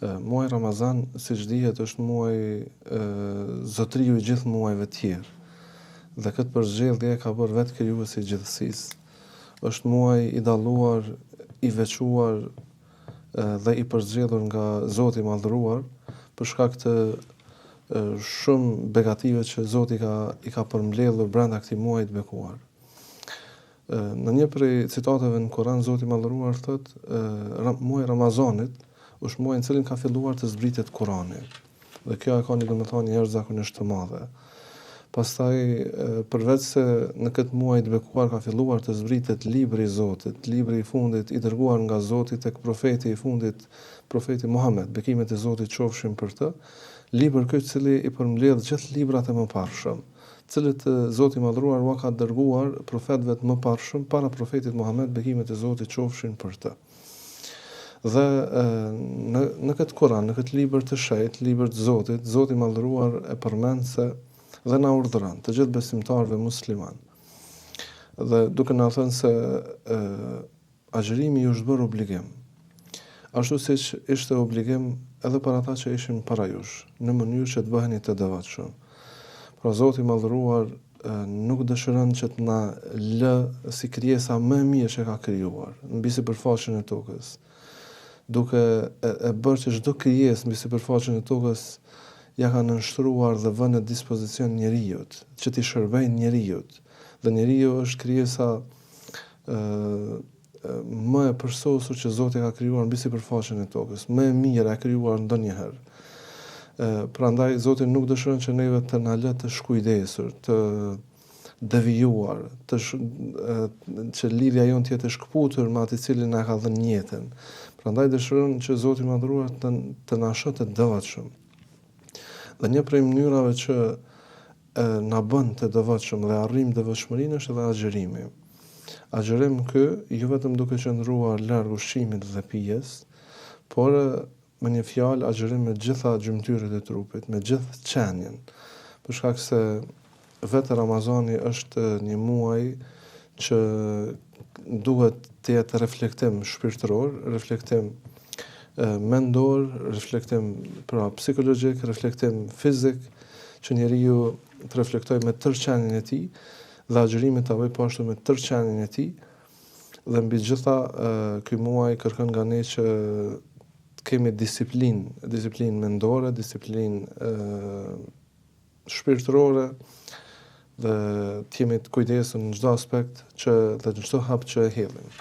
Muaji Ramazan, siç dihet, është muaji zotriu i gjithë muajve tjerë. Dhe këtë përzgjedhje ka bërë vetë krijuesi i gjithësisë. Është muaj i dalluar, i veçuar dhe i përzgjedhur nga Zoti i Madhëruar për shkak të shumë begative që Zoti i ka përmbledhur brenda këtij muaji të bekuar. Në një prej citateve në Kur'an, Zoti i Madhëruar thotë, muaji Ramazanit është muaji në cilin ka filluar të zbritet Kurani. Dhe kjo ka një domethënie jashtëzakonisht të madhe. Pastaj, përveç se në këtë muaj të bekuar ka filluar të zbritet libri i Zotit, libri i fundit i dërguar nga Zoti tek profeti i fundit, profeti Muhammed, bekimet e Zotit qofshin për të, libër ky i cili i përmbledh gjithë librat e mëparshëm, të cilët Zoti i Madhëruar u ka dërguar profetëve të mëparshëm para profetit Muhammed, bekimet e Zotit qofshin për të. Dhe në këtë Kur'an, në këtë libër të shenjtë, libër të Zotit, Zoti i Madhëruar e përmend se dhe na urdhëron të gjithë besimtarëve musliman. Dhe duke na thënë se agjërimi ju është bërë obligim. Ashtu siç ishte obligim edhe për ata që ishin para jush, në mënyrë që të bëheni të devotshëm. Pra Zoti i Madhëruar nuk dëshiron që të na lë si krijesa më e mirë që ka krijuar mbi sipërfaqen e tokës, duke e bërë që çdo krijesë mbi sipërfaqen e tokës ja ka nënshtruar dhe vënë në dispozicion njerëzit, që t'i shërbejnë njerëzit. Dhe njeriu është krijesa më e përsosur që Zoti ka krijuar mbi sipërfaqen e tokës, më e mirë e krijuar ndonjëherë. Prandaj Zoti nuk dëshiron që neve të na lë të shkujdesur, të devijuar, që lidhja jonë të jetë e shkputur me atë i cili na ka dhënë jetën. Prandaj dëshiron që Zoti i Madhëruar të na shohë të devotshëm. Dhe një prej mënyrave që na bën të devotshëm dhe arrijm devotshmërinë është edhe agjërimi. Agjërim ky jo vetëm duke qëndruar larg ushqimit dhe pijes, por me një fjalë agjërim me gjitha gjymtyrët e trupit, me gjithë qenjen. Për shkak se vetë Ramazani është një muaj që duhet të jetë reflektim shpirtëror, reflektim mendor, reflektim psikologjik, reflektim fizik, që njeriu të reflektojë me tërë qenien e tij dhe agjërimi ta bëjë po ashtu me tërë qenien e tij. Dhe mbi gjitha ky muaj kërkon nga ne që të kemi disiplinë mendore, disiplinë shpirtërore dhe të jemi të kujdesur në çdo aspekt dhe në çdo hap që e hedhim.